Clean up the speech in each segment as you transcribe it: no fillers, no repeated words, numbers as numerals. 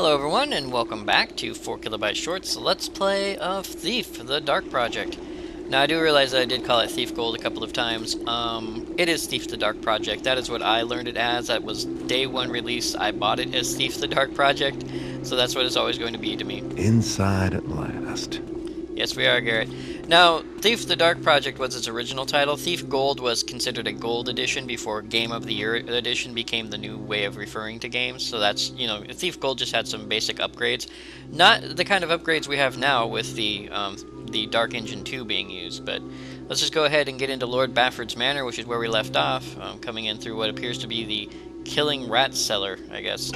Hello everyone, and welcome back to 4KB Shorts Let's Play of Thief, the Dark Project. Now I do realize that I did call it Thief Gold a couple of times. It is Thief the Dark Project. That is what I learned it as. That was day one release. I bought it as Thief the Dark Project, so that's what it's always going to be to me. Inside at last. Yes, we are, Garrett. Now, Thief the Dark Project was its original title. Thief Gold was considered a gold edition before Game of the Year edition became the new way of referring to games. So that's, Thief Gold just had some basic upgrades. Not the kind of upgrades we have now with the Dark Engine 2 being used, but let's just go ahead and get into Lord Bafford's Manor, which is where we left off, coming in through what appears to be the Killing Rat Cellar, I guess.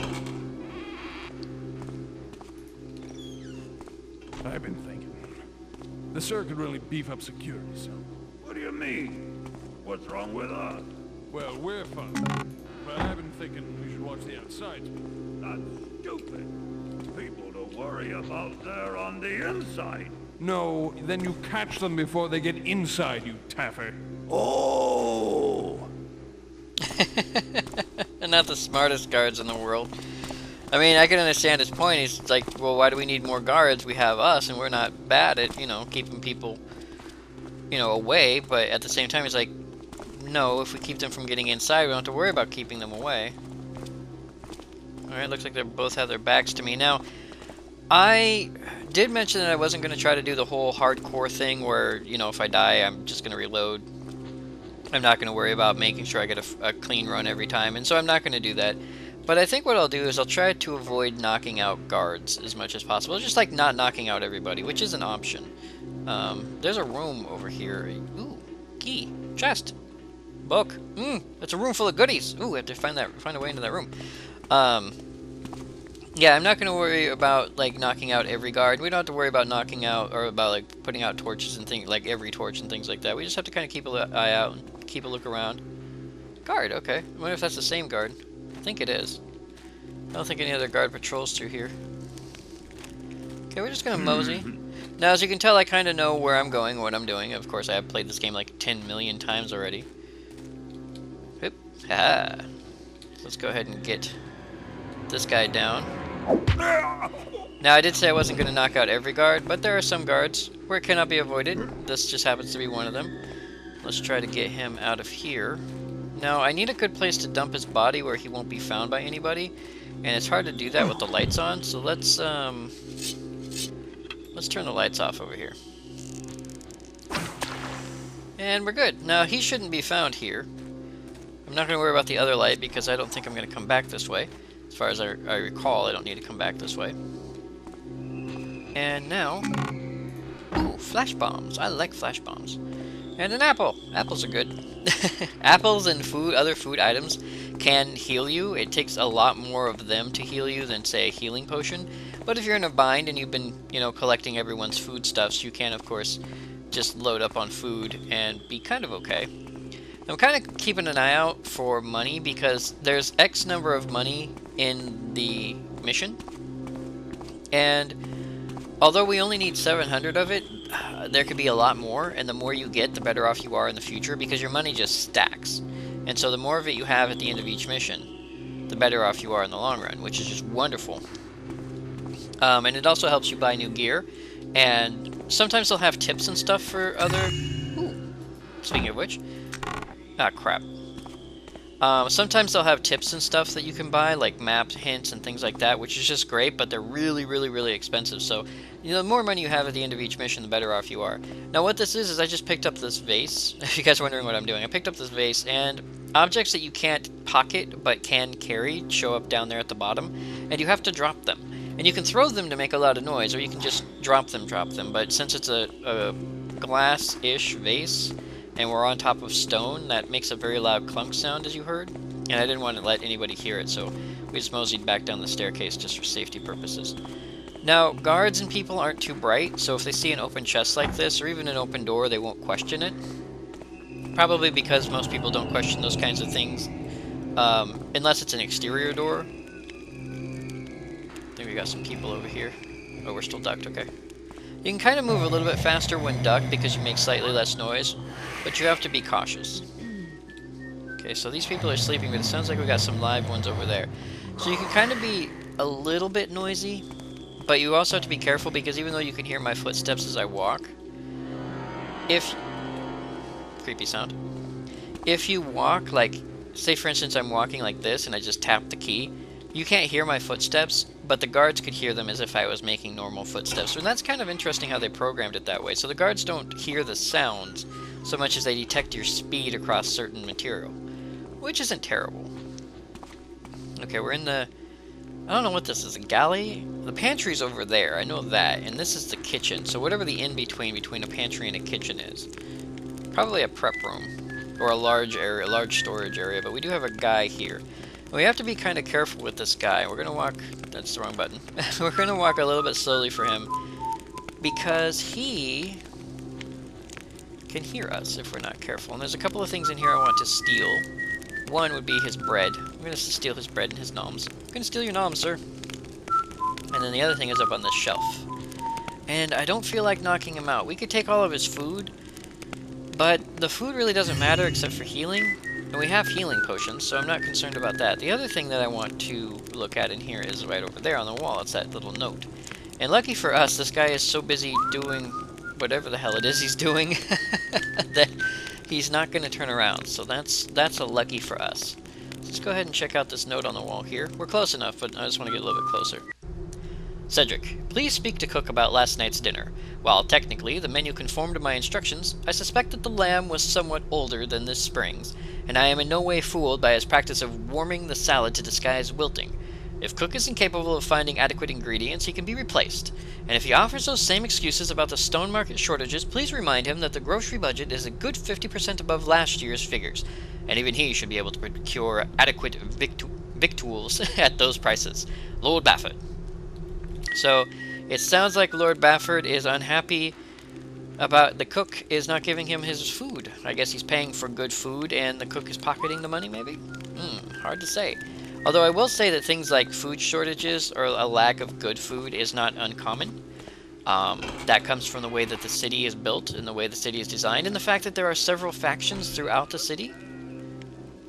I've been thinking. The Sir could really beef up security, so... What do you mean? What's wrong with us? Well, we're fine. But I've been thinking we should watch the outside. That's stupid. People to worry about there on the inside. No, then you catch them before they get inside, you taffer. Oh! Not the smartest guards in the world. I mean, I can understand his point. He's like, well, why do we need more guards? We have us, and we're not bad at, keeping people, away. But at the same time, he's like, no, if we keep them from getting inside, we don't have to worry about keeping them away. Alright, looks like they both have their backs to me. Now, I did mention that I wasn't going to try to do the whole hardcore thing where, if I die, I'm just going to reload. I'm not going to worry about making sure I get a clean run every time, and so I'm not going to do that. But I think what I'll do is I'll try to avoid knocking out guards as much as possible. Just like not knocking out everybody, which is an option. There's a room over here. Ooh, key, chest, book. It's a room full of goodies. Ooh, I have to find a way into that room. Yeah, I'm not going to worry about like knocking out every guard. We don't have to worry about knocking out or about like putting out torches and things like every torch and things like that. We just have to kind of keep an eye out and keep a look around. Guard, okay. I wonder if that's the same guard. I think it is. I don't think any other guard patrols through here. Okay, we're just gonna mosey. Now, as you can tell, I kind of know where I'm going, what I'm doing. Of course, I have played this game like 10 million times already. Oop. Ah. Let's go ahead and get this guy down. Now, I did say I wasn't going to knock out every guard, but there are some guards where it cannot be avoided. This just happens to be one of them. Let's try to get him out of here. Now, I need a good place to dump his body where he won't be found by anybody, and it's hard to do that with the lights on, so let's turn the lights off over here. And we're good. Now, he shouldn't be found here. I'm not going to worry about the other light because I don't think I'm going to come back this way. As far as I recall, I don't need to come back this way. And now... Ooh, flash bombs. I like flash bombs. And an apple. Apples are good. Apples and other food items can heal you. It takes a lot more of them to heal you than, say, a healing potion. But if you're in a bind and you've been, collecting everyone's foodstuffs, you can, of course, just load up on food and be kind of okay. I'm kind of keeping an eye out for money because there's X number of money in the mission. And although we only need 700 of it, there could be a lot more, and the more you get, the better off you are in the future, because your money just stacks. And so the more of it you have at the end of each mission, the better off you are in the long run, which is just wonderful. And it also helps you buy new gear, and sometimes they'll have tips and stuff for other... Ooh, speaking of which... Ah, crap. Sometimes they'll have tips and stuff that you can buy, like map hints and things like that, which is just great, but they're really, really, really expensive. So, the more money you have at the end of each mission, the better off you are. Now, what this is I just picked up this vase. If you guys are wondering what I'm doing, I picked up this vase, and objects that you can't pocket but can carry show up down there at the bottom, and you have to drop them. And you can throw them to make a lot of noise, or you can just drop them. But since it's a glass-ish vase, and we're on top of stone, that makes a very loud clunk sound, as you heard. And I didn't want to let anybody hear it, so we just moseyed back down the staircase just for safety purposes. Now, guards and people aren't too bright, so if they see an open chest like this, or even an open door, they won't question it. Probably because most people don't question those kinds of things, unless it's an exterior door. I think we got some people over here. Oh, we're still ducked, okay. You can kind of move a little bit faster when ducked because you make slightly less noise, but you have to be cautious. Okay, so these people are sleeping, but it sounds like we got some live ones over there. So you can kind of be a little bit noisy, but you also have to be careful because even though you can hear my footsteps as I walk, if... creepy sound. If you walk, like, say for instance I'm walking like this and I just tap the key, you can't hear my footsteps, but the guards could hear them as if I was making normal footsteps. And that's kind of interesting how they programmed it that way. So the guards don't hear the sounds so much as they detect your speed across certain material, which isn't terrible. Okay, we're in the... I don't know what this is, a galley? The pantry's over there, I know that, and this is the kitchen, so whatever the in-between a pantry and a kitchen is. Probably a prep room, or a large area, a large storage area, but we do have a guy here. We have to be kind of careful with this guy. We're going to walk... That's the wrong button. We're going to walk a little bit slowly for him, because he can hear us if we're not careful. And there's a couple of things in here I want to steal. One would be his bread. I'm going to steal his bread and his noms. I'm going to steal your noms, sir. And then the other thing is up on this shelf. And I don't feel like knocking him out. We could take all of his food, but the food really doesn't matter except for healing. And we have healing potions, so I'm not concerned about that. The other thing that I want to look at in here is right over there on the wall. It's that little note. And lucky for us, this guy is so busy doing whatever the hell it is he's doing that he's not going to turn around. So that's a lucky for us. Let's go ahead and check out this note on the wall here. We're close enough, but I just want to get a little bit closer. Cedric, please speak to Cook about last night's dinner. While technically the menu conformed to my instructions, I suspect that the lamb was somewhat older than this spring's, and I am in no way fooled by his practice of warming the salad to disguise wilting. If Cook is incapable of finding adequate ingredients, he can be replaced. And if he offers those same excuses about the stone market shortages, please remind him that the grocery budget is a good 50% above last year's figures, and even he should be able to procure adequate victuals at those prices. Lord Bafford. So, it sounds like Lord Bafford is unhappy about the cook is not giving him his food. I guess he's paying for good food and the cook is pocketing the money, maybe? Hard to say. Although I will say that things like food shortages or a lack of good food is not uncommon. That comes from the way that the city is built and the way the city is designed and the fact that there are several factions throughout the city.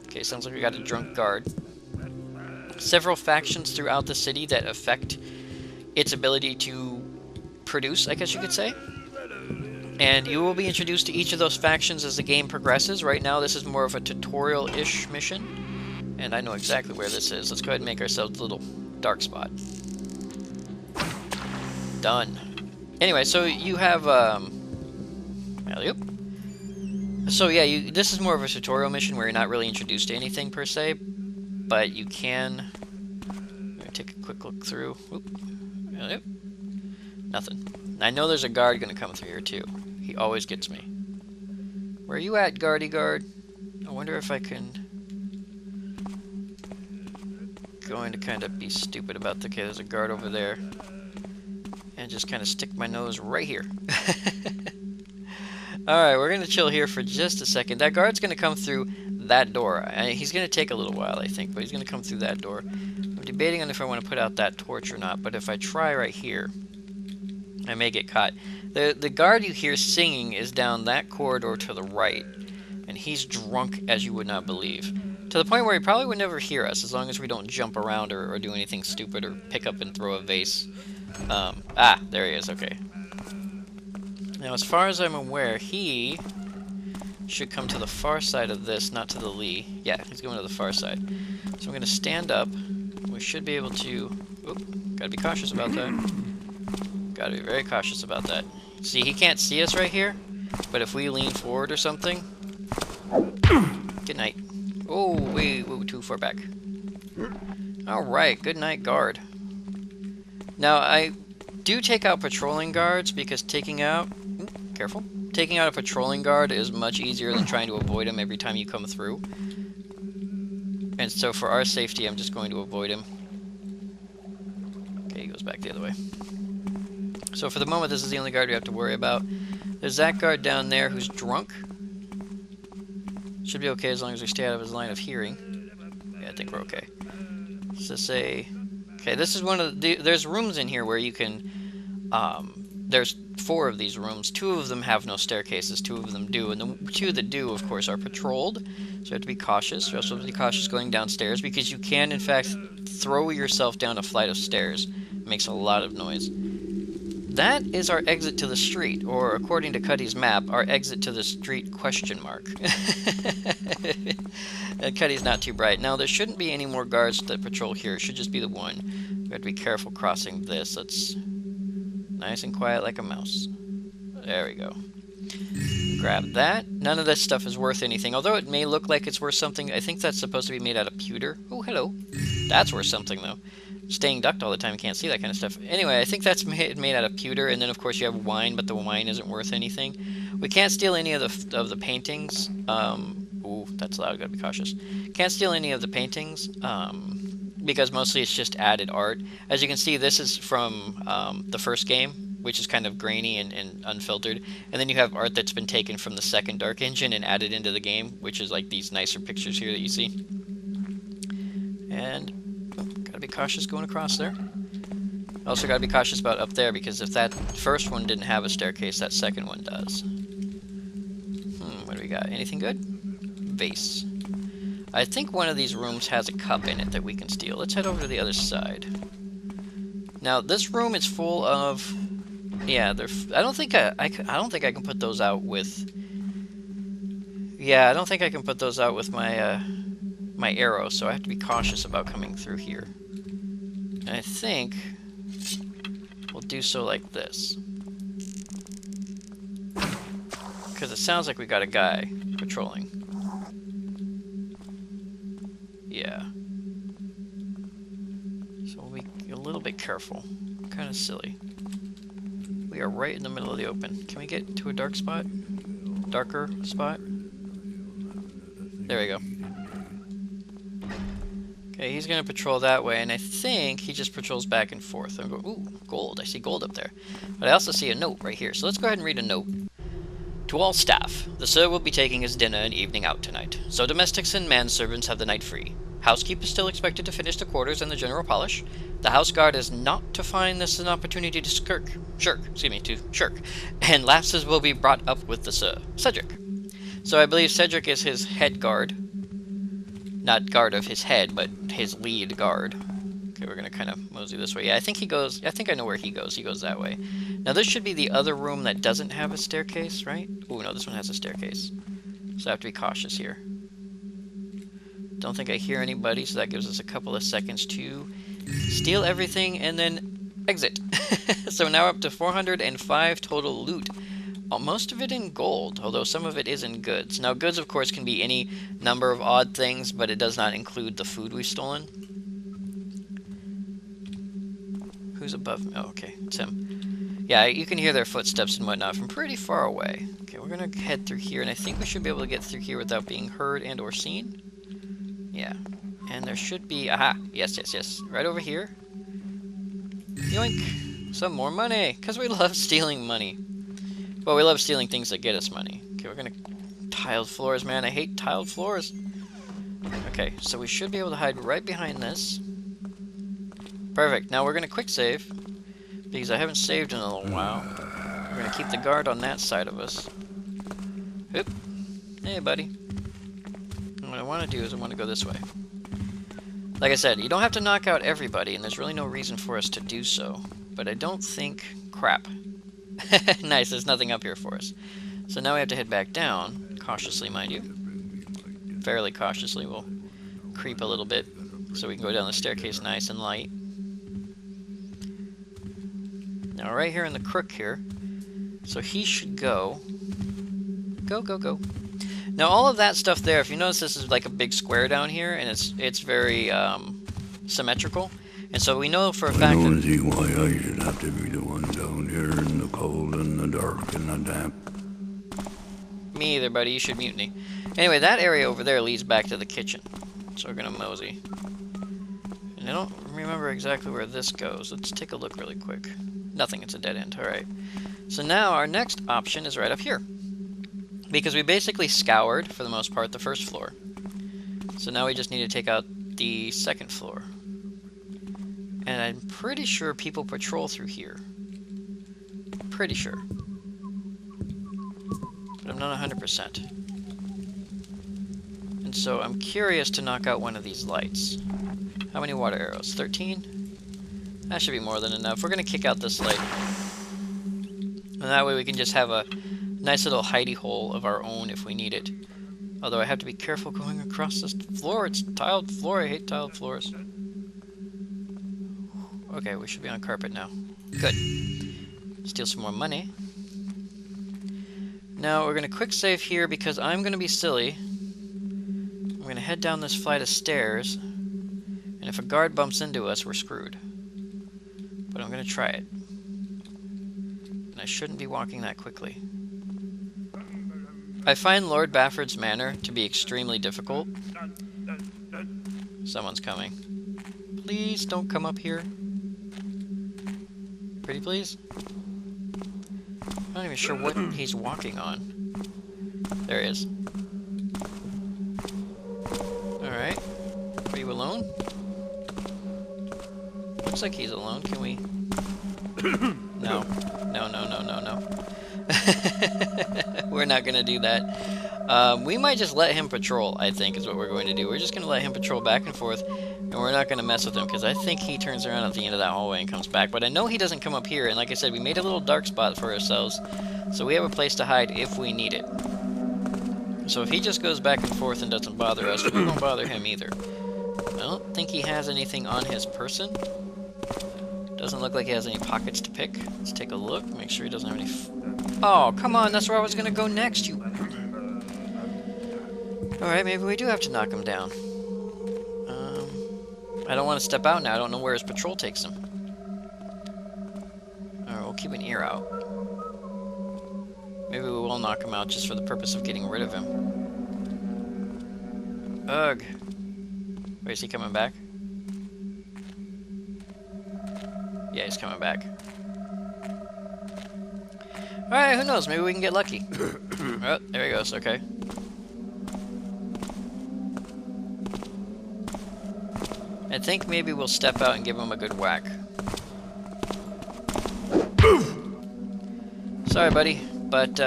Okay, sounds like we got a drunk guard. Several factions throughout the city that affect its ability to produce, I guess you could say. And you will be introduced to each of those factions as the game progresses. Right now, this is more of a tutorial-ish mission. And I know exactly where this is. Let's go ahead and make ourselves a little dark spot. Done. Anyway, so you have, So yeah, this is more of a tutorial mission where you're not really introduced to anything per se. But you can... I'm gonna take a quick look through. Yep. Nothing. I know there's a guard gonna come through here too. He always gets me. Where are you at, guardy guard? I wonder if I can... Going to kind of be stupid about the... Okay, there's a guard over there. And just kind of stick my nose right here. Alright, we're gonna chill here for just a second. That guard's gonna come through that door. He's gonna take a little while, I think, but he's gonna come through that door. I'm debating on if I want to put out that torch or not, but if I try right here, I may get caught. The guard you hear singing is down that corridor to the right, and he's drunk as you would not believe. To the point where he probably would never hear us, as long as we don't jump around or do anything stupid or pick up and throw a vase. There he is, okay. Now, as far as I'm aware, he should come to the far side of this, not to the lee. Yeah, he's going to the far side. So I'm going to stand up. We should be able to... Oop, gotta be cautious about that. Gotta be very cautious about that. See, he can't see us right here, but if we lean forward or something... Good night. Oh, we were too far back. Alright, good night, guard. Now, I do take out patrolling guards, because taking out... Careful. Taking out a patrolling guard is much easier than trying to avoid him every time you come through. And so for our safety, I'm just going to avoid him. Okay, he goes back the other way. So for the moment, this is the only guard we have to worry about. There's that guard down there who's drunk. Should be okay as long as we stay out of his line of hearing. Yeah, I think we're okay. Let's just say... Okay, this is one of the... There's rooms in here where you can there's 4 of these rooms. 2 of them have no staircases, 2 of them do, and the 2 that do, of course, are patrolled, so you have to be cautious. You also have to be cautious going downstairs, because you can, in fact, throw yourself down a flight of stairs. It makes a lot of noise. That is our exit to the street, or according to Cuddy's map, our exit to the street question mark. Cuddy's not too bright. Now, there shouldn't be any more guards that patrol here. It should just be the one. We have to be careful crossing this. Let's nice and quiet like a mouse. There we go. Grab that. None of this stuff is worth anything, although it may look like it's worth something. I think that's supposed to be made out of pewter. Oh, hello. That's worth something, though. Staying ducked all the time, you can't see that kind of stuff. Anyway, I think that's made out of pewter, and then of course you have wine, but the wine isn't worth anything. We can't steal any of the paintings. Ooh, that's loud, gotta be cautious. Can't steal any of the paintings, because mostly it's just added art. As you can see, this is from the first game, which is kind of grainy and unfiltered. And then you have art that's been taken from the second Dark Engine and added into the game, which is like these nicer pictures here that you see. And gotta be cautious going across there. Also gotta be cautious about up there, because if that first one didn't have a staircase, that second one does. What do we got? Anything good? Vase. I think one of these rooms has a cup in it that we can steal. Let's head over to the other side. Now, this room is full of... Yeah, I don't think I can put those out with... Yeah, I don't think I can put those out with my, my arrow, so I have to be cautious about coming through here. And I think we'll do so like this. Because it sounds like we got a guy patrolling. Yeah. So we'll be a little bit careful. Kind of silly. We are right in the middle of the open. Can we get to a dark spot? Darker spot? There we go. Okay, he's going to patrol that way, and I think he just patrols back and forth. I'm going, ooh, gold. I see gold up there. But I also see a note right here. So let's go ahead and read a note. To all staff, the sir will be taking his dinner and evening out tonight, so domestics and manservants have the night free. Housekeep is still expected to finish the quarters and the general polish. The house guard is not to find this an opportunity to shirk, and lapses will be brought up with the sir, Cedric. So I believe Cedric is his head guard. Not guard of his head, but his lead guard. Okay, we're gonna kind of mosey this way. Yeah, I think he goes, I think I know where he goes. He goes that way. Now this should be the other room that doesn't have a staircase, right? Oh no, this one has a staircase. So I have to be cautious here. Don't think I hear anybody, so that gives us a couple of seconds to steal everything and then exit. So now we're up to 405 total loot. Most of it in gold, although some of it is in goods. Now goods, of course, can be any number of odd things, but it does not include the food we've stolen. Who's above me? Oh, okay, it's him. Yeah, you can hear their footsteps and whatnot from pretty far away. Okay, we're gonna head through here, and I think we should be able to get through here without being heard and or seen. Yeah, and there should be... Aha! Yes, yes, yes. Right over here. Yoink! Some more money! Because we love stealing money. Well, we love stealing things that get us money. Okay, we're gonna... Tiled floors, man. I hate tiled floors. Okay, so we should be able to hide right behind this. Perfect. Now we're gonna quick save, because I haven't saved in a little while. We're gonna keep the guard on that side of us. Oop. Hey, buddy. And what I want to do is I want to go this way. Like I said, you don't have to knock out everybody, and there's really no reason for us to do so. But I don't think... Crap. Nice, there's nothing up here for us. So now we have to head back down, cautiously, mind you. Fairly cautiously, we'll creep a little bit, so we can go down the staircase nice and light. Now right here in the crook here, so he should go. Go, go, go. Now all of that stuff there, if you notice, this is like a big square down here, and it's very symmetrical. And so we know for a fact I don't see why I should have to be the one down here in the cold and the dark and the damp. Me either, buddy. You should mutiny. Anyway, that area over there leads back to the kitchen. So we're gonna mosey. And I don't remember exactly where this goes. Let's take a look really quick. Nothing, it's a dead end. Alright. So now our next option is right up here. Because we basically scoured, for the most part, the first floor. So now we just need to take out the second floor. And I'm pretty sure people patrol through here. pretty sure. But I'm not 100%. And so I'm curious to knock out one of these lights. How many water arrows? 13? That should be more than enough. We're going to kick out this light. And that way we can just have a nice little hidey hole of our own if we need it. Although I have to be careful going across this floor. It's tiled floor. I hate tiled floors. Okay, we should be on carpet now. Good. Steal some more money. Now we're going to quick save here because I'm going to be silly. I'm going to head down this flight of stairs. And if a guard bumps into us, we're screwed. But I'm going to try it. And I shouldn't be walking that quickly. I find Lord Bafford's Manor to be extremely difficult. Someone's coming. Please don't come up here. Pretty please? I'm not even sure what he's walking on. There he is. Alright. Are you alone? Looks like he's alone. Can we... No. No, no, no, no, no. We're not gonna do that. We might just let him patrol, I think, is what we're going to do. We're just gonna let him patrol back and forth, and we're not gonna mess with him, because I think he turns around at the end of that hallway and comes back. But I know he doesn't come up here, and like I said, we made a little dark spot for ourselves, so we have a place to hide if we need it. So if he just goes back and forth and doesn't bother us, we won't bother him either. I don't think he has anything on his person. Doesn't look like he has any pockets to pick. Let's take a look, make sure he doesn't have any... Oh, come on, that's where I was gonna go next, you... Alright, maybe we do have to knock him down. I don't want to step out now, I don't know where his patrol takes him. Alright, we'll keep an ear out. Maybe we will knock him out just for the purpose of getting rid of him. Ugh. Wait, is he coming back? Yeah, he's coming back. Alright, who knows? Maybe we can get lucky. Oh, there he goes, okay. I think maybe we'll step out and give him a good whack. Sorry, buddy, but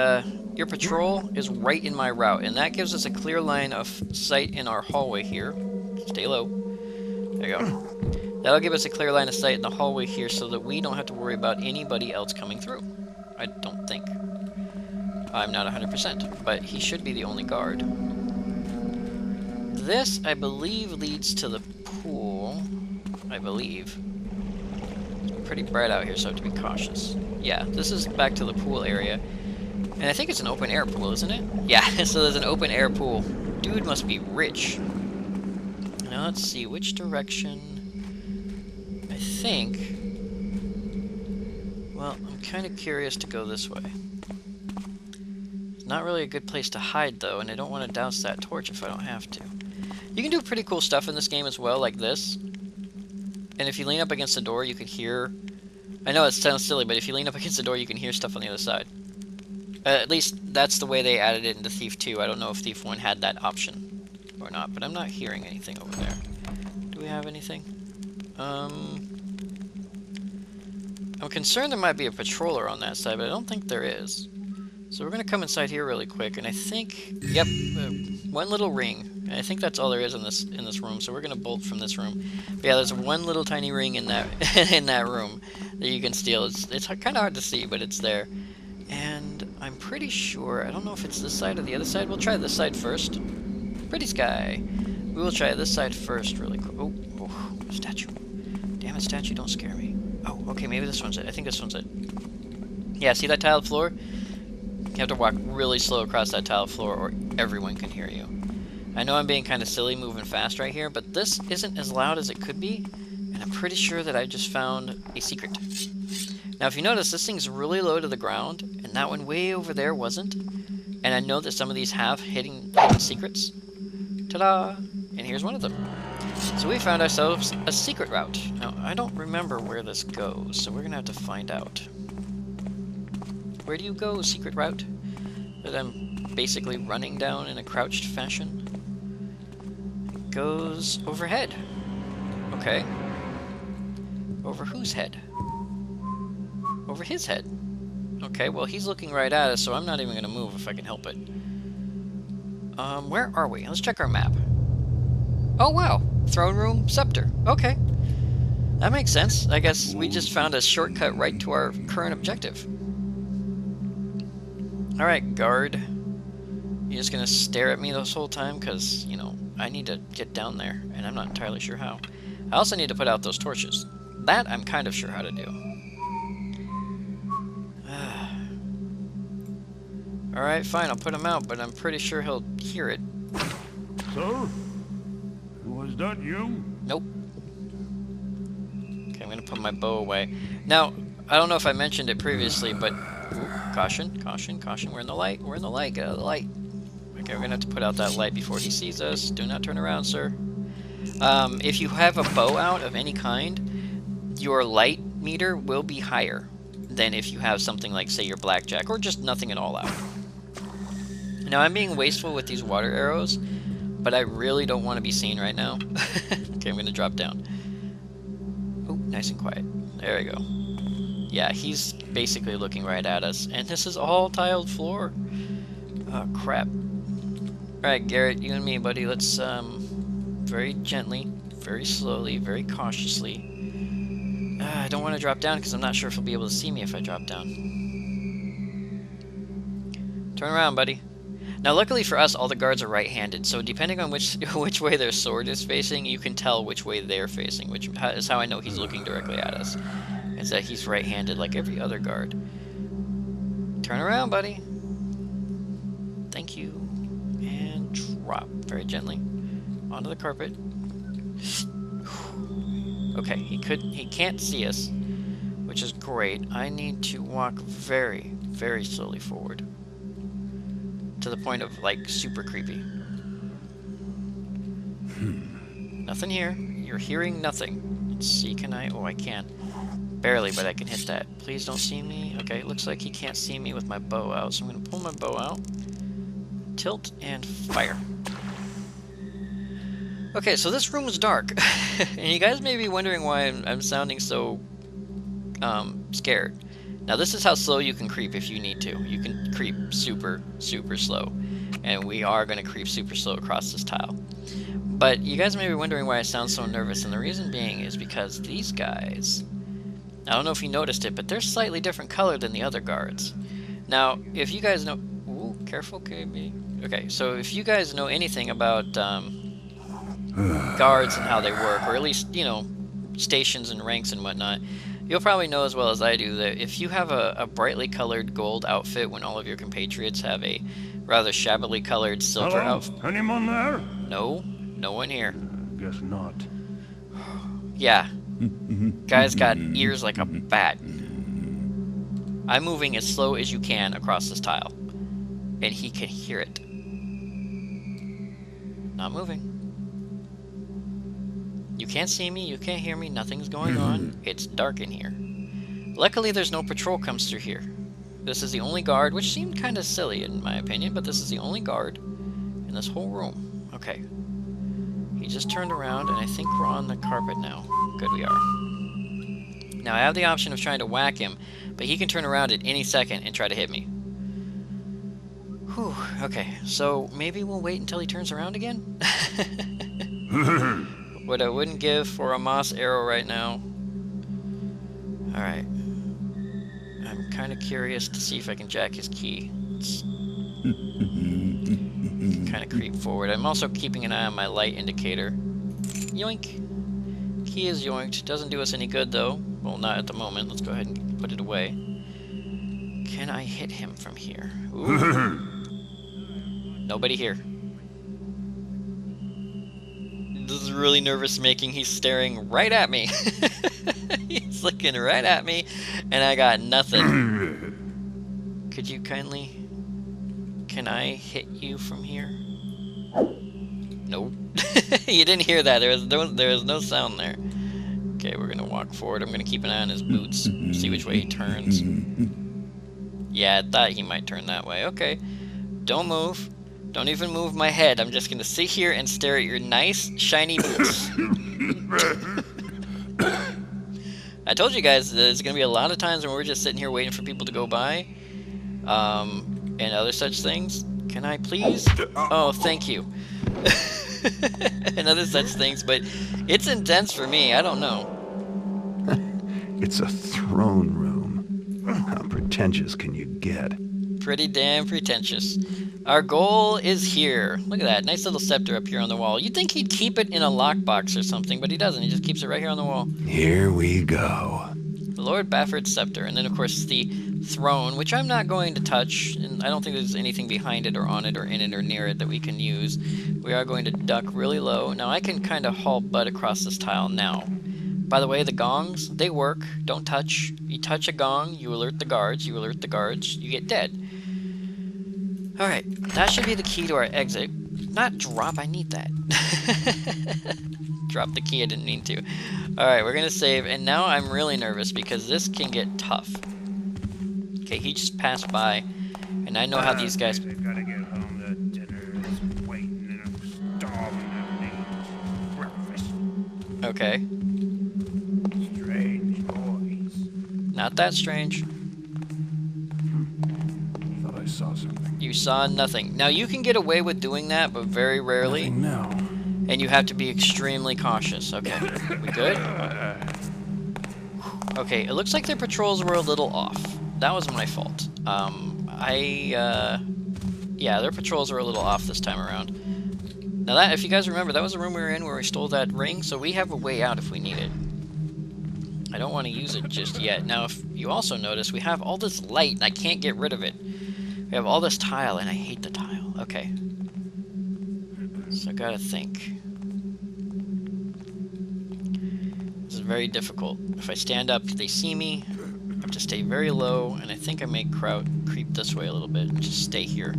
your patrol is right in my route, and that gives us a clear line of sight in our hallway here. Stay low. There you go. That'll give us a clear line of sight in the hallway here so that we don't have to worry about anybody else coming through. I don't think. I'm not 100%, but he should be the only guard. This, I believe, leads to the pool. I believe. It's pretty bright out here, so I have to be cautious. Yeah, this is back to the pool area. And I think it's an open air pool, isn't it? Yeah, so there's an open air pool. Dude must be rich. Now let's see, which direction... I think... Well, I'm kind of curious to go this way. It's not really a good place to hide, though, and I don't want to douse that torch if I don't have to. You can do pretty cool stuff in this game as well, like this. And if you lean up against the door, you can hear... I know it sounds silly, but if you lean up against the door, you can hear stuff on the other side. At least, that's the way they added it into Thief 2. I don't know if Thief 1 had that option or not, but I'm not hearing anything over there. Do we have anything? I'm concerned there might be a patroller on that side, but I don't think there is. So we're going to come inside here really quick, and I think... Yep, one little ring. And I think that's all there is in this room, so we're going to bolt from this room. But yeah, there's one little tiny ring in that in that room that you can steal. It's kind of hard to see, but it's there. And I'm pretty sure... I don't know if it's this side or the other side. We'll try this side first. Pretty sky. We will try this side first really quick. Oh, statue. Damn it, statue, don't scare me. Oh, okay, maybe this one's it. I think this one's it. Yeah, see that tiled floor? You have to walk really slow across that tiled floor or everyone can hear you. I know I'm being kind of silly moving fast right here, but this isn't as loud as it could be, and I'm pretty sure that I just found a secret. Now, if you notice, this thing's really low to the ground, and that one way over there wasn't. And I know that some of these have hidden secrets. Ta-da! And here's one of them. So we found ourselves a secret route. Now, I don't remember where this goes, so we're gonna have to find out. Where do you go, secret route? That I'm basically running down in a crouched fashion. It goes overhead. Okay. Over whose head? Over his head. Okay, well, he's looking right at us, so I'm not even going to move if I can help it. Where are we? Let's check our map. Oh, wow. Throne room, scepter. Okay. That makes sense. I guess we just found a shortcut right to our current objective. Alright, guard. You're just gonna stare at me this whole time? Because, you know, I need to get down there, and I'm not entirely sure how. I also need to put out those torches. That I'm kind of sure how to do. Alright, fine, I'll put him out, but I'm pretty sure he'll hear it. Sir? Was that you? Nope. Okay, I'm gonna put my bow away. Now, I don't know if I mentioned it previously, but... Ooh, caution, caution, caution, we're in the light, we're in the light, get out of the light. Okay, we're gonna have to put out that light before he sees us. Do not turn around, sir. If you have a bow out of any kind, your light meter will be higher than if you have something like, say, your blackjack, or just nothing at all out. Now, I'm being wasteful with these water arrows, but I really don't want to be seen right now. Okay, I'm gonna drop down. Oh, nice and quiet. There we go. Yeah, he's basically looking right at us, and this is all tiled floor. Oh, crap. Alright, Garrett, you and me, buddy, let's, very gently, very slowly, very cautiously. I don't want to drop down because I'm not sure if he'll be able to see me if I drop down. Turn around, buddy. Now, luckily for us, all the guards are right-handed, so depending on which way their sword is facing, you can tell which way they're facing, which is how I know he's looking directly at us. Is that he's right-handed like every other guard. Turn around, buddy. Thank you. And drop very gently onto the carpet. Okay, he can't see us, which is great. I need to walk very, very slowly forward. To the point of, like, super creepy. Nothing here. You're hearing nothing. Let's see, can I? Oh, I can. Barely, but I can hit that. Please don't see me. Okay, it looks like he can't see me with my bow out, so I'm going to pull my bow out. Tilt and fire. Okay, so this room is dark. And you guys may be wondering why I'm sounding so scared. Now, this is how slow you can creep if you need to. You can creep super, super slow. And we are going to creep super slow across this tile. But you guys may be wondering why I sound so nervous, and the reason being is because these guys... I don't know if you noticed it, but they're slightly different color than the other guards. Now, if you guys know... Ooh, careful, KB. Okay, so if you guys know anything about guards and how they work, or at least, you know, stations and ranks and whatnot, you'll probably know as well as I do that if you have a brightly colored gold outfit when all of your compatriots have a rather shabbily colored silver outfit... Anyone there? No, no one here. Guess not. Yeah. Guy's got ears like a bat. I'm moving as slow as you can across this tile. And he can hear it. Not moving. You can't see me, you can't hear me, nothing's going on. It's dark in here. Luckily there's no patrol comes through here. This is the only guard, which seemed kind of silly in my opinion, but this is the only guard in this whole room. Okay. He just turned around, and I think we're on the carpet now. Good, we are. Now, I have the option of trying to whack him, but he can turn around at any second and try to hit me. Whew, okay, so maybe we'll wait until he turns around again? What I wouldn't give for a moss arrow right now. Alright. I'm kind of curious to see if I can jack his key. Kind of creep forward. I'm also keeping an eye on my light indicator. Yoink! Key is yoinked. Doesn't do us any good, though. Well, not at the moment. Let's go ahead and put it away. Can I hit him from here? Ooh. Nobody here. This is really nervous-making. He's staring right at me. He's looking right at me, and I got nothing. Could you kindly... Can I hit you from here? Nope. You didn't hear that. There was no sound there. Okay, we're gonna walk forward. I'm gonna keep an eye on his boots. See which way he turns. Yeah, I thought he might turn that way. Okay. Don't move. Don't even move my head. I'm just gonna sit here and stare at your nice, shiny boots. I told you guys there's gonna be a lot of times when we're just sitting here waiting for people to go by, and other such things. Can I please? Oh, thank you. And other such things, but it's intense for me. I don't know. It's a throne room. How pretentious can you get? Pretty damn pretentious. Our goal is here. Look at that. Nice little scepter up here on the wall. You'd think he'd keep it in a lockbox or something, but he doesn't. He just keeps it right here on the wall. Here we go. The Lord Bafford's scepter. And then, of course, the throne, which I'm not going to touch. And I don't think there's anything behind it or on it or in it or near it that we can use. We are going to duck really low. Now, I can kind of haul butt across this tile now. By the way, the gongs, they work. Don't touch. You touch a gong, you alert the guards. You alert the guards, you get dead. Alright, that should be the key to our exit. Not drop, I need that. Drop the key, I didn't mean to. Alright, we're gonna save, and now I'm really nervous because this can get tough. Okay, he just passed by, and I know how these guys... They gotta get home, the dinner is waiting, and I'm starving and need breakfast. Okay. Strange noise. Not that strange. Thought I saw something. You saw nothing. Now, you can get away with doing that, but very rarely. Nothing now. And you have to be extremely cautious. Okay, we good? Okay, it looks like their patrols were a little off. That was my fault. Yeah, their patrols were a little off this time around. Now that, if you guys remember, that was the room we were in where we stole that ring, so we have a way out if we need it. I don't want to use it just yet. Now, if you also notice, we have all this light, and I can't get rid of it. We have all this tile, and I hate the tile. Okay. So I gotta think. This is very difficult. If I stand up, they see me. I have to stay very low, and I think I may creep this way a little bit and just stay here.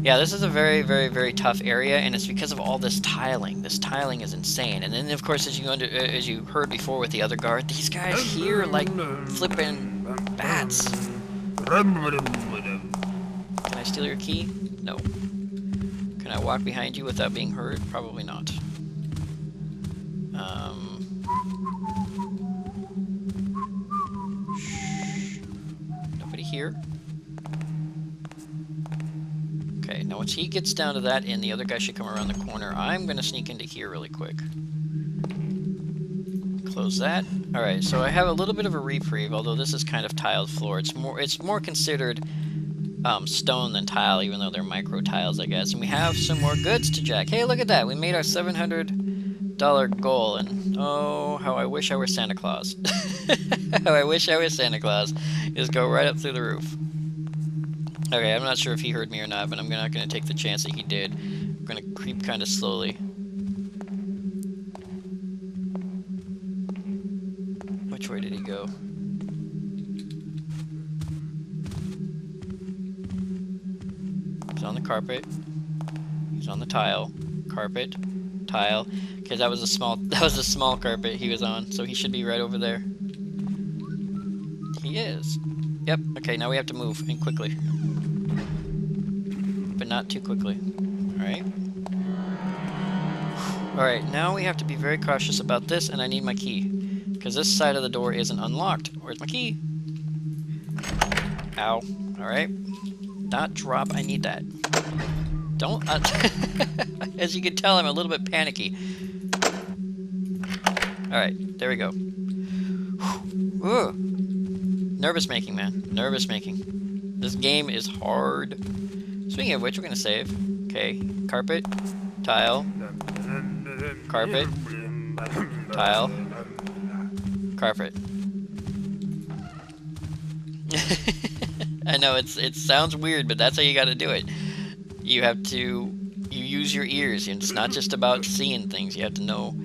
Yeah, this is a very, very, very tough area, and it's because of all this tiling. This tiling is insane. And then, of course, as you heard before with the other guard, these guys here like flipping bats. Can I steal your key? No. Can I walk behind you without being heard? Probably not. Shh. Nobody here? Okay, now once he gets down to that end, the other guy should come around the corner. I'm gonna sneak into here really quick. Close that. Alright, so I have a little bit of a reprieve, although this is kind of tiled floor. It's more considered stone than tile, even though they're micro tiles, I guess. And we have some more goods to jack. Hey, look at that! We made our $700 goal, and oh, how I wish I were Santa Claus. How I wish I was Santa Claus. Just go right up through the roof. Okay, I'm not sure if he heard me or not, but I'm not going to take the chance that he did. I'm going to creep kind of slowly. Which way did he go? He's on the carpet. He's on the tile. Carpet. Tile. Okay, that was a small carpet he was on, so he should be right over there. He is. Yep. Okay, now we have to move, and quickly. But not too quickly. Alright. Alright, now we have to be very cautious about this, and I need my key. Because this side of the door isn't unlocked. Where's my key? Ow. Alright. Not drop, I need that. Don't... As you can tell, I'm a little bit panicky. Alright, there we go. Ooh. Nervous making, man. Nervous making. This game is hard. Speaking of which, we're gonna save. Okay, carpet, tile, carpet, tile, carpet. I know it sounds weird, but that's how you gotta do it. You use your ears, and it's not just about seeing things. You have to know,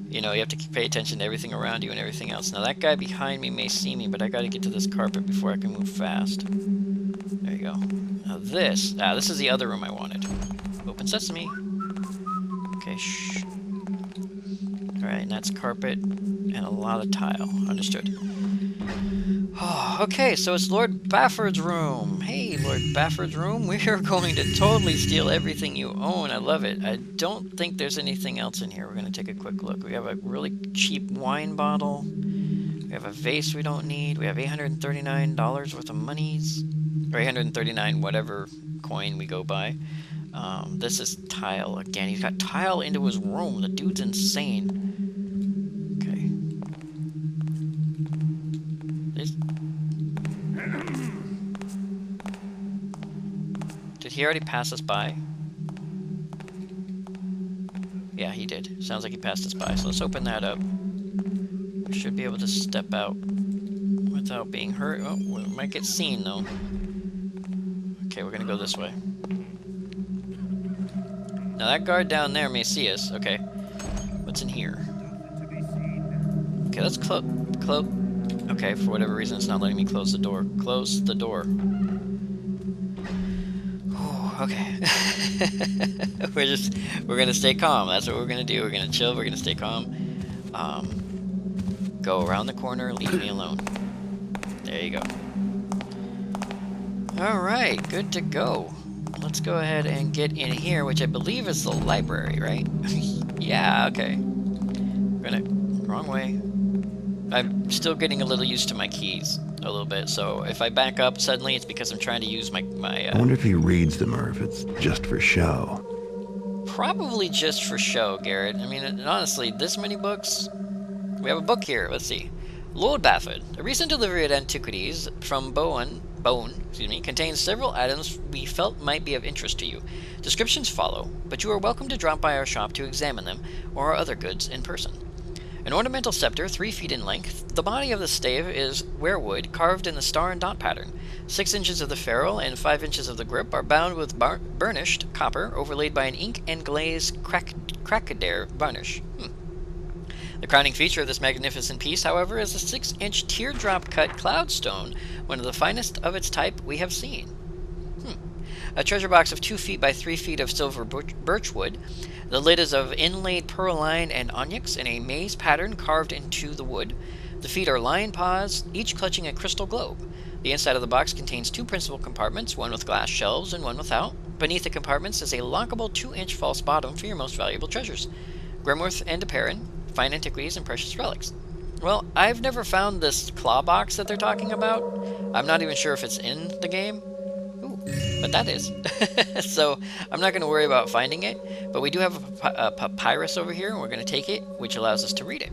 you have to pay attention to everything around you and everything else. Now that guy behind me may see me, but I gotta get to this carpet before I can move fast. There you go. Now this is the other room I wanted. Open sesame. Okay, shh. Alright, and that's carpet and a lot of tile. Understood. Oh, okay, so it's Lord Bafford's room. Hey, Lord Bafford's room. We are going to totally steal everything you own. I love it. I don't think there's anything else in here. We're going to take a quick look. We have a really cheap wine bottle. We have a vase we don't need. We have $839 worth of monies. Or 839 whatever coin we go by. This is tile again. He's got tile into his room. The dude's insane. Okay. Did he already pass us by? Yeah, he did. Sounds like he passed us by. So let's open that up. We should be able to step out without being hurt. Oh, we might get seen, though. Okay, we're gonna go this way. Now that guard down there may see us. Okay. What's in here? Okay, let's close. Okay, for whatever reason, it's not letting me close the door. Close the door. Okay. we're gonna stay calm. That's what we're gonna do. We're gonna chill. We're gonna stay calm. Go around the corner. Leave me alone. There you go. All right, good to go. Let's go ahead and get in here, which I believe is the library, right? Yeah. Okay. Wrong way. I'm still getting a little used to my keys. A little bit, so if I back up suddenly, it's because I'm trying to use my I wonder if he reads them or if it's just for show. Probably just for show, Garrett. I mean, honestly, this many books? We have a book here, let's see. Lord Bafford, a recent delivery of antiquities from Bone, contains several items we felt might be of interest to you. Descriptions follow, but you are welcome to drop by our shop to examine them, or our other goods in person. An ornamental scepter, 3 feet in length. The body of the stave is weirwood, carved in the star and dot pattern. 6 inches of the ferrule and 5 inches of the grip are bound with burnished copper, overlaid by an ink and glaze crackadere varnish. The crowning feature of this magnificent piece, however, is a 6-inch teardrop-cut cloudstone, one of the finest of its type we have seen. A treasure box of 2 feet by 3 feet of silver birchwood. The lid is of inlaid pearline and onyx in a maze pattern carved into the wood. The feet are lion paws, each clutching a crystal globe. The inside of the box contains 2 principal compartments, one with glass shelves and one without. Beneath the compartments is a lockable 2-inch false bottom for your most valuable treasures. Grimworth and Deparin, fine antiquities and precious relics. Well, I've never found this claw box that they're talking about. I'm not even sure if it's in the game. But that is. So I'm not going to worry about finding it, but we do have a papyrus over here, and we're going to take it, which allows us to read it.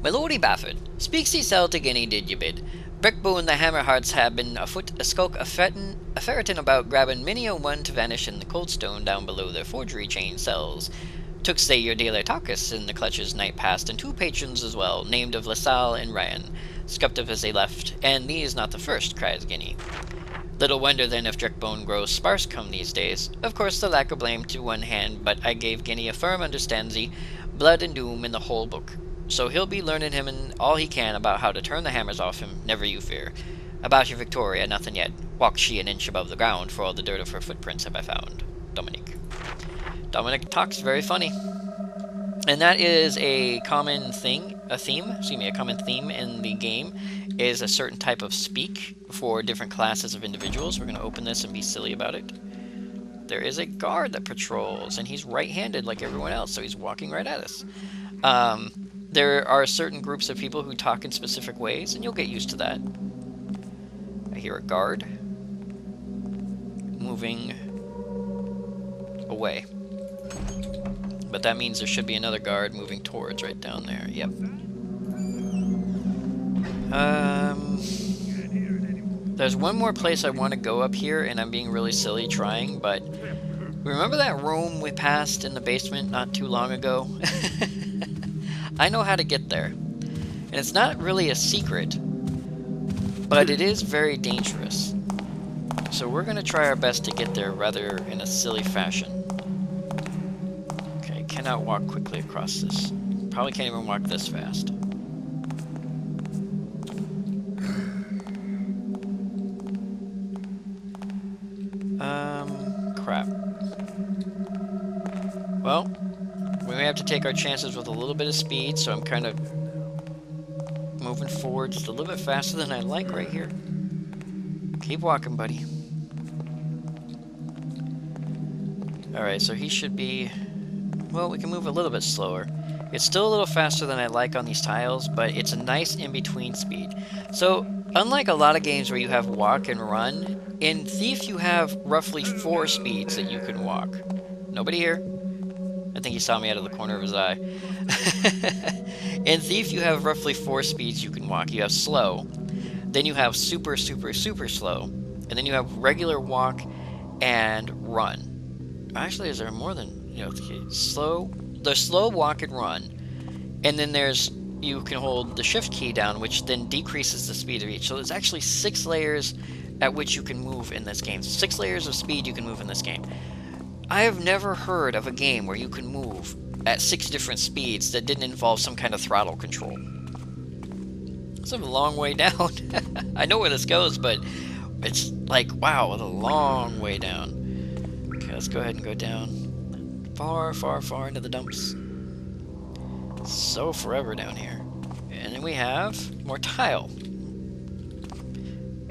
My lordy Bafford, speaks he sell to Guinea did ye bid. Brickbone the Hammerhearts have been afoot a skulk a ferretin about grabbing many a one to vanish in the cold stone down below their forgery chain cells. Took say your daily Taucus in the clutches night past, and 2 patrons as well, named of LaSalle and Ryan, scupped up as they left, and these not the first, cries Guinea. Little wonder then if Drickbone grows sparse come these days. Of course the lack of blame to one hand, but I gave Guinea a firm understandsy, blood and doom in the whole book. So he'll be learning him in all he can about how to turn the hammers off him, never you fear. About your Victoria, nothing yet. Walked she an inch above the ground, for all the dirt of her footprints have I found. Dominic. Dominic talks very funny. And that is a common theme in the game, is a certain type of speak for different classes of individuals. We're going to open this and be silly about it. There is a guard that patrols, and he's right-handed like everyone else, so he's walking right at us. There are certain groups of people who talk in specific ways, and you'll get used to that. I hear a guard moving away. But that means there should be another guard moving towards right down there. Yep. There's one more place I want to go up here, and I'm being really silly trying, but remember that room we passed in the basement not too long ago? I know how to get there. And it's not really a secret, but it is very dangerous. So we're going to try our best to get there rather in a silly fashion. Okay, cannot walk quickly across this. Probably can't even walk this fast. Crap. Well, we may have to take our chances with a little bit of speed, so I'm kind of moving forward just a little bit faster than I like right here. Keep walking, buddy. Alright, so he should be... Well, we can move a little bit slower. It's still a little faster than I like on these tiles, but it's a nice in-between speed. So, unlike a lot of games where you have walk and run, in Thief you have roughly 4 speeds that you can walk. Nobody here? I think he saw me out of the corner of his eye. In Thief you have roughly 4 speeds you can walk. You have slow, then you have super, super, super slow, and then you have regular walk and run. Actually, is there more than, okay, slow? There's slow, walk, and run, and then there's, you can hold the shift key down, which then decreases the speed of each. So there's actually 6 layers at which you can move in this game. 6 layers of speed you can move in this game. I have never heard of a game where you can move at 6 different speeds that didn't involve some kind of throttle control. It's a long way down. I know where this goes, but it's like, wow, a long way down. Okay, let's go ahead and go down far, far, far into the dumps. So forever down here. And then we have more tile.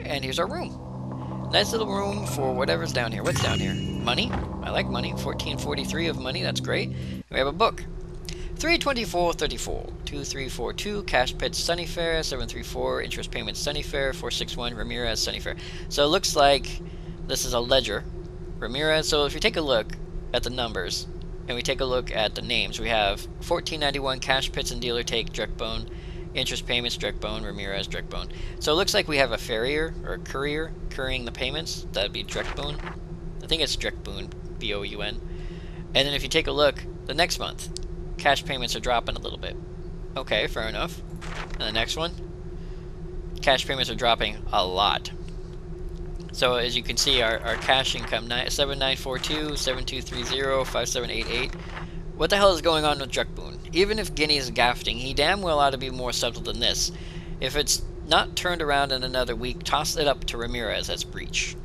And here's our room. Nice little room for whatever's down here. What's down here? Money. I like money. 1443 of money. That's great. And we have a book. 324.34, 2342, cash pit Sunnyfair, 734, interest payment Sunnyfair, 461, Ramirez Sunnyfair. So it looks like this is a ledger. Ramirez, so if you take a look at the numbers, and we take a look at the names, we have 1491, cash pits and dealer take, Drekbone, interest payments, Drekbone, Ramirez, Drekbone. So it looks like we have a farrier, or a courier, currying the payments. That'd be Drekbone. I think it's Drekbone, B-O-U-N. And then if you take a look, the next month, cash payments are dropping a little bit. Okay, fair enough. And the next one, cash payments are dropping a lot. So as you can see, our cash income, 7942, 7230, 5788. What the hell is going on with Drekboon? Even if Guinea is gafting, he damn well ought to be more subtle than this. If it's not turned around in another week, toss it up to Ramirez as breach.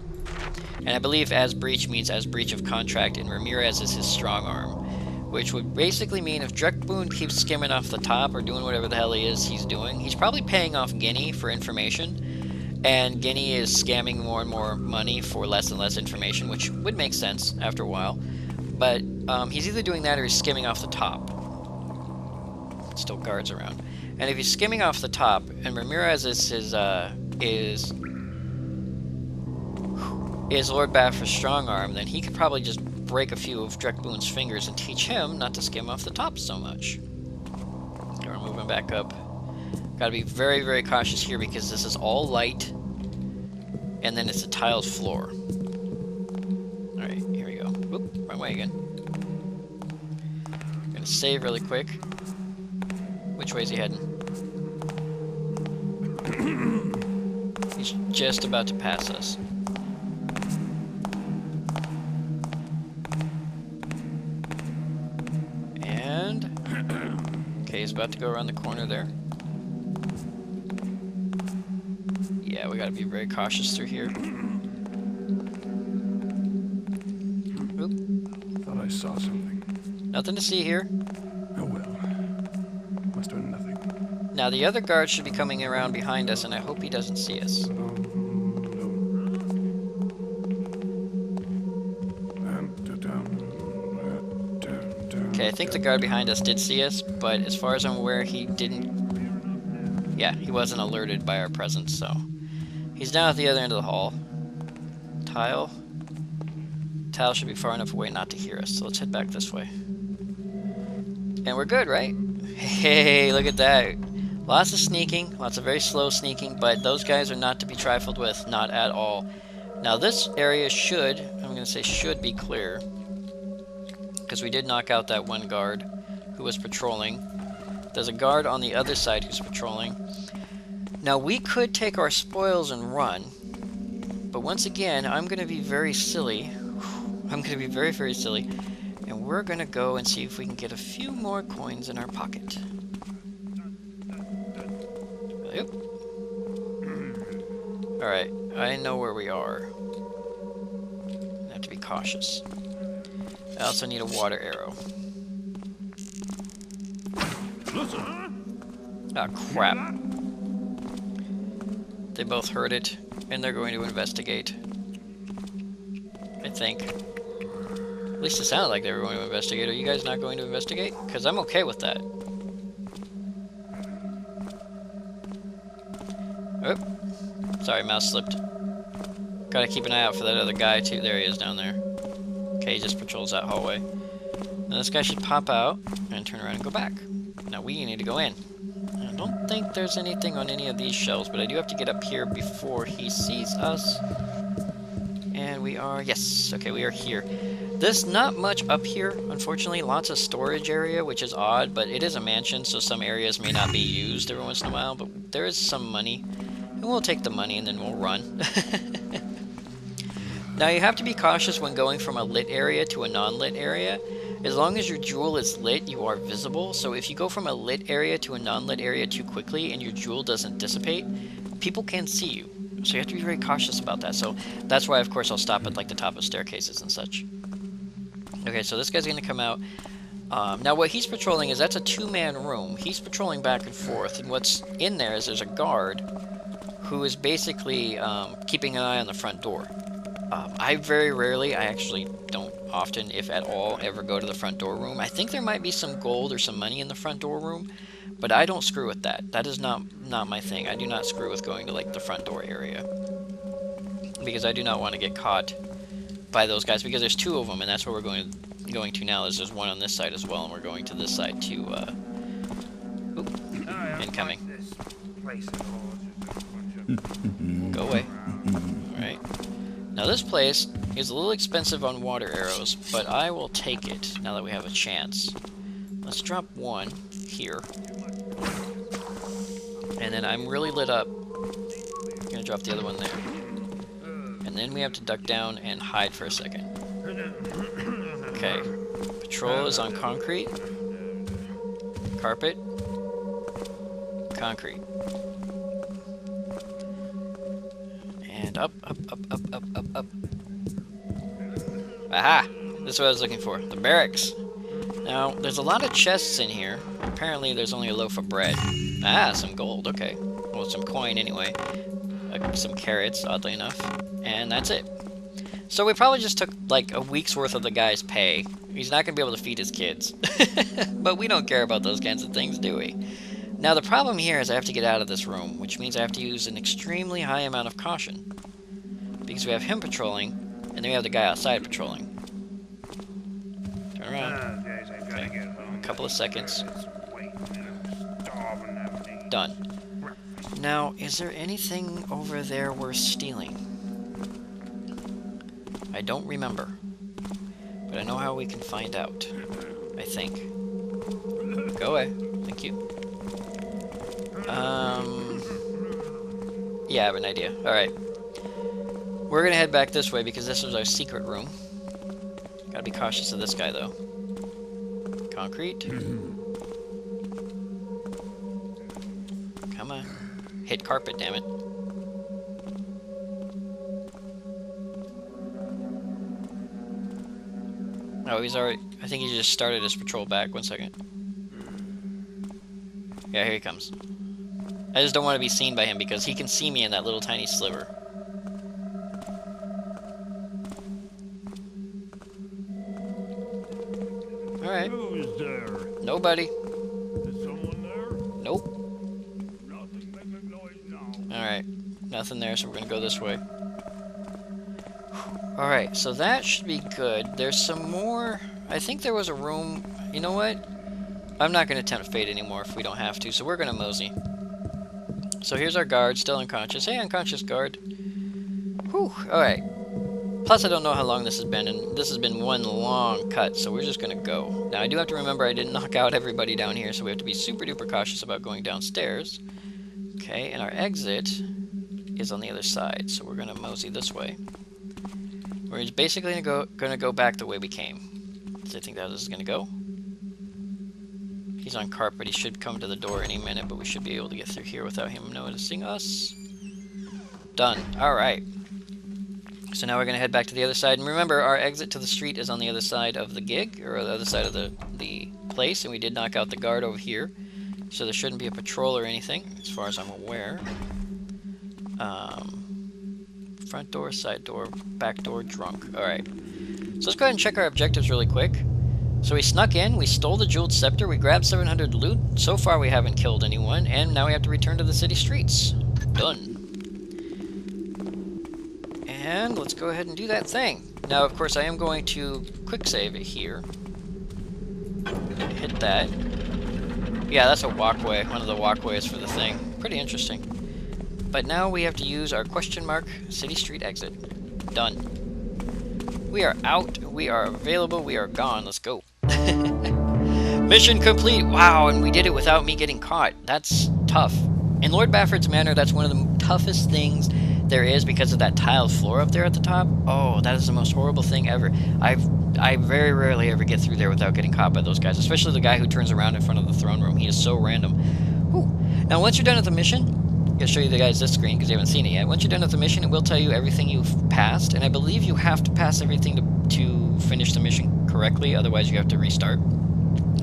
And I believe as breach means as breach of contract, and Ramirez is his strong arm. Which would basically mean if Drekboon keeps skimming off the top or doing whatever the hell he's doing, he's probably paying off Guinea for information, and Guinea is scamming more and more money for less and less information, which would make sense after a while. But he's either doing that or he's skimming off the top. Still guards around. And if he's skimming off the top, and Ramirez is Lord Bafford's strong arm, then he could probably just break a few of Drekboon's fingers and teach him not to skim off the top so much. Okay, we're moving back up. Gotta be very, very cautious here because this is all light, and then it's a tiled floor. Alright, here we go. Oop, wrong way again. Gonna save really quick. Which way is he heading? He's just about to pass us. Okay, he's about to go around the corner there. Yeah, we gotta be very cautious through here. Oop. Thought I saw something. Nothing to see here. Oh well. Must have been nothing. Now the other guard should be coming around behind us, and I hope he doesn't see us. Okay, I think the guard behind us did see us, but as far as I'm aware, he didn't... Yeah, he wasn't alerted by our presence, so... He's down at the other end of the hall. Tile. Tile should be far enough away not to hear us, so let's head back this way. And we're good, right? Hey, look at that. Lots of sneaking, lots of very slow sneaking, but those guys are not to be trifled with, not at all. Now this area should, I'm going to say should be clear. Because we did knock out that one guard who was patrolling. There's a guard on the other side who's patrolling. Now we could take our spoils and run, but once again, I'm going to be very silly. I'm going to be very, very silly, and we're going to go and see if we can get a few more coins in our pocket. Yep. Alright, I know where we are. I have to be cautious. I also need a water arrow. Ah, crap. They both heard it, and they're going to investigate. I think. At least it sounded like they were going to investigate. Are you guys not going to investigate? Because I'm okay with that. Sorry, mouse slipped. Gotta keep an eye out for that other guy, too. There he is down there. Okay, he just patrols that hallway. Now this guy should pop out and turn around and go back. Now we need to go in. I don't think there's anything on any of these shelves, but I do have to get up here before he sees us. And we are, yes, okay, we are here. There's not much up here, unfortunately. Lots of storage area, which is odd, but it is a mansion, so some areas may not be used every once in a while, but there is some money. And we'll take the money and then we'll run. Now you have to be cautious when going from a lit area to a non-lit area. As long as your jewel is lit, you are visible. So if you go from a lit area to a non-lit area too quickly and your jewel doesn't dissipate, people can see you. So you have to be very cautious about that. So that's why, of course, I'll stop at like the top of staircases and such. Okay, so this guy's going to come out. Now what he's patrolling is that's a two-man room. He's patrolling back and forth. And what's in there is there's a guard who is basically keeping an eye on the front door. I very rarely, I actually don't often, if at all, ever go to the front door room. I think there might be some gold or some money in the front door room, but I don't screw with that. That is not my thing. I do not screw with going to like the front door area, because I do not want to get caught by those guys, because there's two of them, and that's where we're going to now. There's one on this side as well, and we're going to this side to incoming. Go away. Alright. Now this place is a little expensive on water arrows, but I will take it now that we have a chance. Let's drop one here. And then I'm really lit up. I'm gonna drop the other one there. And then we have to duck down and hide for a second. Okay. Patrol is on concrete. Carpet. Concrete. And up, up, up, up, up, up, up. Aha! This is what I was looking for. The barracks. Now, there's a lot of chests in here. Apparently, there's only a loaf of bread. Ah, some gold. Okay. Well, some coin anyway. Some carrots, oddly enough. And that's it. So we probably just took, like, a week's worth of the guy's pay. He's not going to be able to feed his kids. But we don't care about those kinds of things, do we? Now, the problem here is I have to get out of this room, which means I have to use an extremely high amount of caution. Because we have him patrolling, and then we have the guy outside patrolling. Turn around. Okay. A couple of seconds. Done. Now, is there anything over there worth stealing? I don't remember. But I know how we can find out. I think. Go away. Thank you. Yeah, I have an idea. Alright. We're gonna head back this way because this was our secret room. Gotta be cautious of this guy, though. Concrete. Come on. Hit carpet, damn it. Oh, he's already... I think he just started his patrol back. 1 second. Yeah, here he comes. I just don't want to be seen by him because he can see me in that little tiny sliver. Alright. Who's there? Nobody. Is someone there? Nope. Nothing making noise now. Alright. Nothing there, so we're gonna go this way. Alright, so that should be good. There's some more... I think there was a room... You know what? I'm not going to tempt fate anymore if we don't have to, so we're going to mosey. So here's our guard, still unconscious. Hey, unconscious guard. Whew, alright. Plus, I don't know how long this has been, and this has been one long cut, so we're just going to go. Now, I do have to remember I didn't knock out everybody down here, so we have to be super duper cautious about going downstairs. Okay, and our exit is on the other side, so we're going to mosey this way. We're just basically going to go back the way we came. So I think that is going to go. He's on carpet. He should come to the door any minute, but we should be able to get through here without him noticing us. Done. Alright. So now we're going to head back to the other side. And remember, our exit to the street is on the other side of the gig, or the other side of the place, and we did knock out the guard over here. So there shouldn't be a patrol or anything, as far as I'm aware. Front door, side door, back door, drunk. Alright. So let's go ahead and check our objectives really quick. So we snuck in, we stole the jeweled scepter, we grabbed 700 loot. So far we haven't killed anyone, and now we have to return to the city streets. Done. And let's go ahead and do that thing. Now, of course, I am going to quick save it here. Hit that. Yeah, that's a walkway, one of the walkways for the thing. Pretty interesting. But now we have to use our question mark city street exit. Done. We are out, we are available, we are gone. Let's go. Mission complete! Wow, and we did it without me getting caught. That's tough. In Lord Bafford's Manor, that's one of the toughest things there is because of that tiled floor up there at the top. Oh, that is the most horrible thing ever. I very rarely ever get through there without getting caught by those guys, especially the guy who turns around in front of the throne room. He is so random. Whew. Now, once you're done with the mission, I'm going to show you the guys this screen because you haven't seen it yet. Once you're done with the mission, it will tell you everything you've passed, and I believe you have to pass everything to finish the mission correctly, otherwise you have to restart.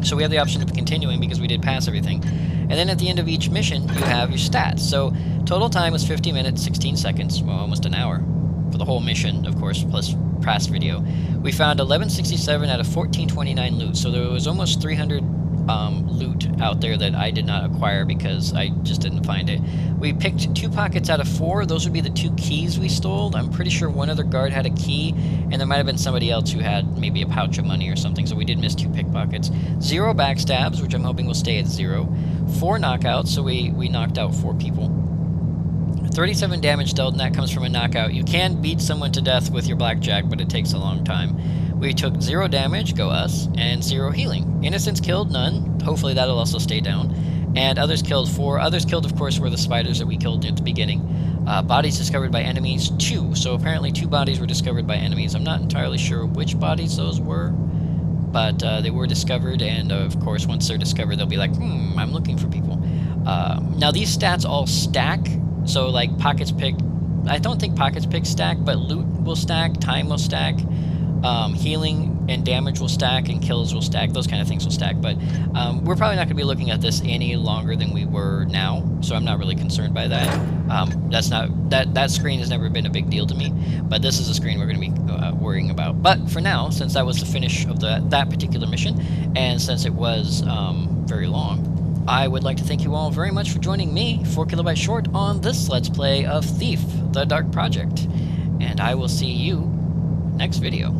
So we have the option of continuing because we did pass everything. And then at the end of each mission, you have your stats. So total time was 50 minutes, 16 seconds, well, almost an hour for the whole mission, of course, plus past video. We found 1167 out of 1429 loot, so there was almost 300 loot out there that I did not acquire because I just didn't find it. We picked 2 pockets out of 4. Those would be the 2 keys we stole. I'm pretty sure one other guard had a key, and there might have been somebody else who had maybe a pouch of money or something, so we did miss 2 pickpockets. 0 backstabs, which I'm hoping will stay at 0. 4 knockouts, so we knocked out 4 people. 37 damage dealt, and that comes from a knockout. You can beat someone to death with your blackjack, but it takes a long time. We took 0 damage, go us, and 0 healing. Innocents killed, none. Hopefully that'll also stay down. And others killed 4. Others killed, of course, were the spiders that we killed at the beginning. Bodies discovered by enemies, 2. So apparently 2 bodies were discovered by enemies. I'm not entirely sure which bodies those were, but they were discovered, and of course, once they're discovered, they'll be like, I'm looking for people. Now, these stats all stack. So, like, pockets pick, I don't think pockets pick stack, but loot will stack, time will stack, healing and damage will stack, and kills will stack. Those kind of things will stack. But we're probably not going to be looking at this any longer than we were now, so I'm not really concerned by that. That screen has never been a big deal to me, but this is a screen we're going to be worrying about. But for now, since that was the finish of that particular mission, and since it was very long, I would like to thank you all very much for joining me, 4KB Short, on this Let's Play of Thief, The Dark Project. And I will see you next video.